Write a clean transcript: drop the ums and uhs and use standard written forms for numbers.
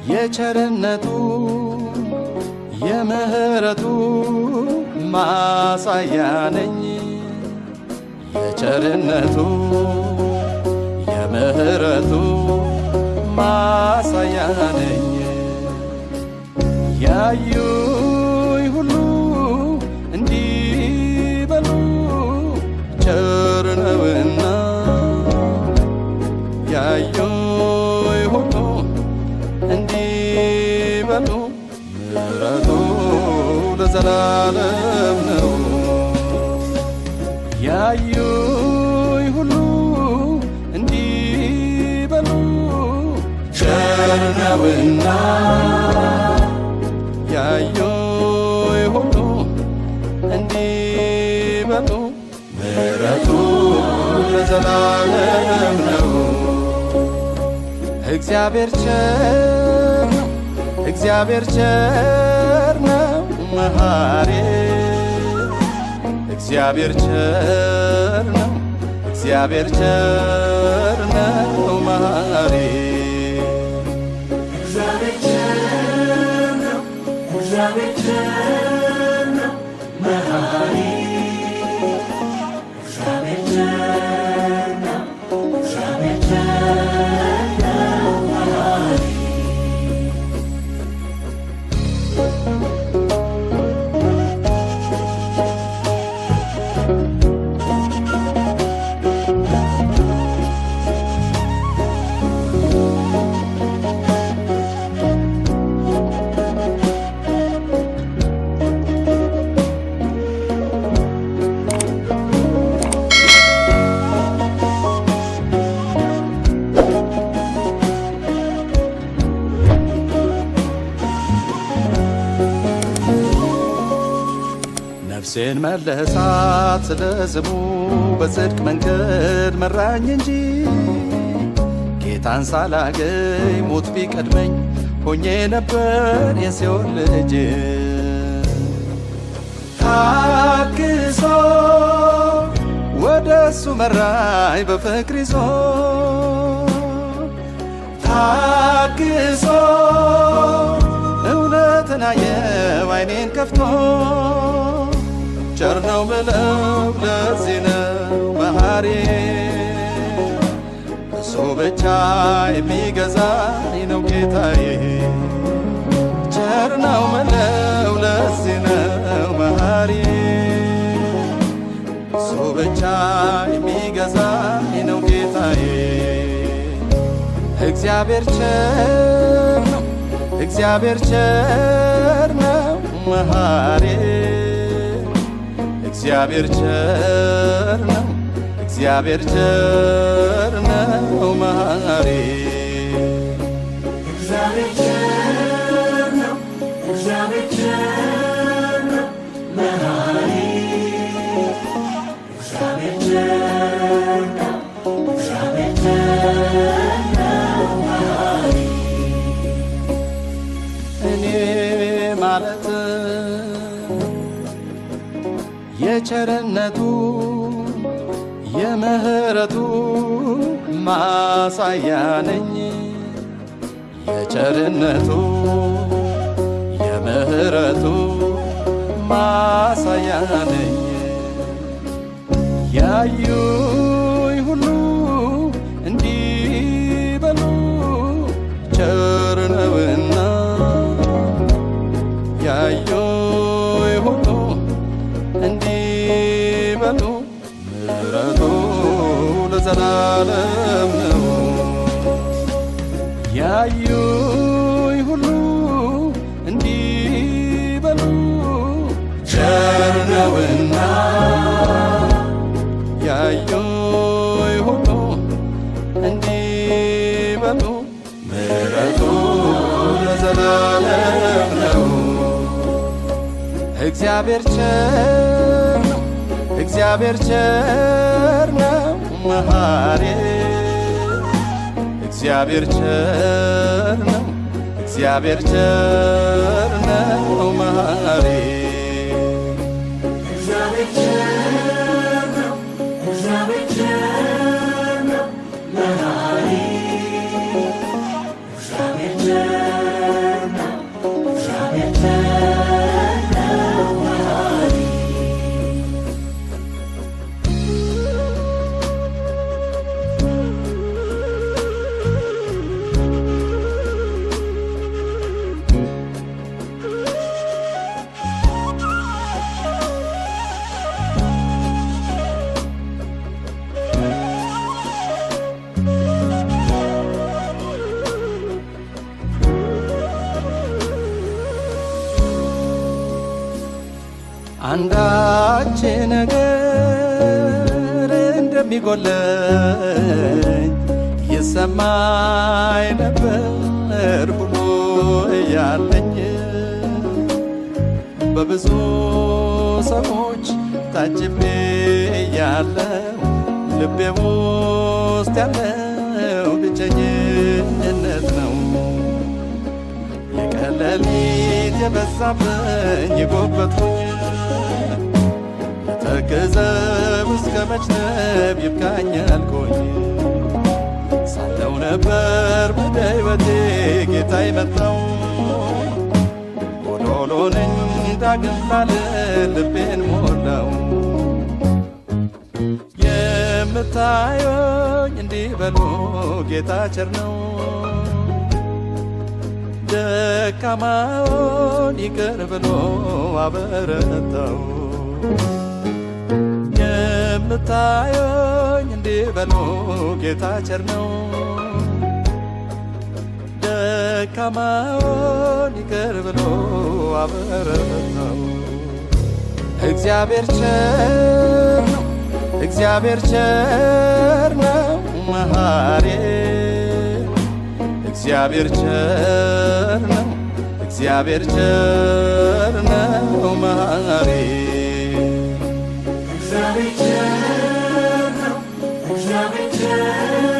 የቸርነቱ የምህረቱ ማሳያ ነኝ። የቸርነቱ የምህረቱ ማሳያ ነኝ። ያዩኝ ሁሉ እንዲበሉ ቸር ነውና ያዩኝ ሁሉ እንዲበሉ ምሕረቱ ለዘላለም ነው። ያዩኝ ሁሉ እንዲበሉ ቸር ነውና ያዩኝ ሁሉ እንዲበሉ ምሕረቱ ለዘላለም ነው። እግዚአብሔር ቸር ነው፣ እግዚአብሔር ቸር ነው መሐሪ። እግዚአብሔር ቸር ነው፣ እግዚአብሔር ቸር ነው መሐሪ። እግዚአብሔር ቸር ነው፣ እግዚአብሔር ቸር ነው መሐሪ። እግዚአብሔር ቸር ነው፣ እግዚአብሔር ቸር ነው መሐሪ። ነፍሴን መለሳት ስለ ስሙ በጽድቅ መንገድ መራኝ እንጂ ጌታን ሳላገኝ ሞት ቢቀድመኝ ሆኜ ነበር የሲኦል ልጅ። ታግሶ ወደ እሱ መራኝ በፍቅር ይዞ ታግሶ እውነትን አየው ዓይኔን ከፍቶ ቸር ነው ብለው ለዚህ ነው መሐሪ። እሱ ብቻ የሚገዛኝ ነው ጌታዬ። ቸር ነው ብለው ለዚህ ነው መሐሪ። እሱ ብቻ የሚገዛኝ ነው ጌታዬ። እግዚአብሔር ቸር ነው፣ እግዚአብሔር ቸር ነው መሐሪ። እግዚአብሔር ቸር ነው፣ እግዚአብሔር ቸር ነው መሐሪ። እግዚአብሔር ቸር ነው፣ እግዚአብሔር ቸር ነው መሐሪ። እግዚአብሔር ቸር ነው፣ እግዚአብሔር ቸር ነው መሐሪ። እኔ ማለት የቸርነቱ የምህረቱ ማሳያ ነኝ። የቸርነቱ የምህረቱ ማሳያ ነኝ። ያዩኝ ሁሉ እንዲበሉ ቸር ነውና ያዩኝ ሁሉ እንዲበሉ ምሕረቱ ለዘላለም ነው። ያዩኝ ሁሉ እንዲበሉ ቸር ነውና ያዩኝ ሁሉ እንዲበሉ ምሕረቱ ለዘላለም ነው። እግዚአብሔር ቸር ነው፣ እግዚአብሔር ቸር ነው መሐሪ። እግዚአብሔር ቸር ነው፣ እግዚአብሔር ቸር ነው መሐሪ። እግዚአብሔር ቸር ነው፣ እግዚአብሔር ቸር ነው መሐሪ። እግዚአብሔር ቸር አንዳች ነገር እንደሚጎለኝ ይሰማኝ ነበር ሁሉ እያለኝ በብዙ ሰዎች ታጅቤ ያለው ልቤ ውስጥ ያለው ብቸኝነት ነው። የቀለሊት የበዛብኝ የጎበጥኩኝ የተገዘብ እስከ መችነብ ይብቃኝ አልኩኝ። ሳለው ነበር ወደ ሕይወቴ ጌታ የመጣው ጎዶሎ ነኝ ዳግም ላልል ልቤን ሞላው። የምታዩኝ እንዲህ በሉ ጌታ ቸር ነው። ደካማውን ይቅር ብሎ አበረታው። የምታዩኝ እንዲህ በሉ ጌታ ቸር ነው። ደካማውን ይቅር ብሎ አበረታው። እግዚአብሔር ቸር ነው፣ እግዚአብሔር ቸር ነው መሐሪ። እግዚአብሔር ቸር ነው፣ እግዚአብሔር ቸር ነው መሐሪ። እግዚአብሔር ቸር ነው፣ እግዚአብሔር ቸር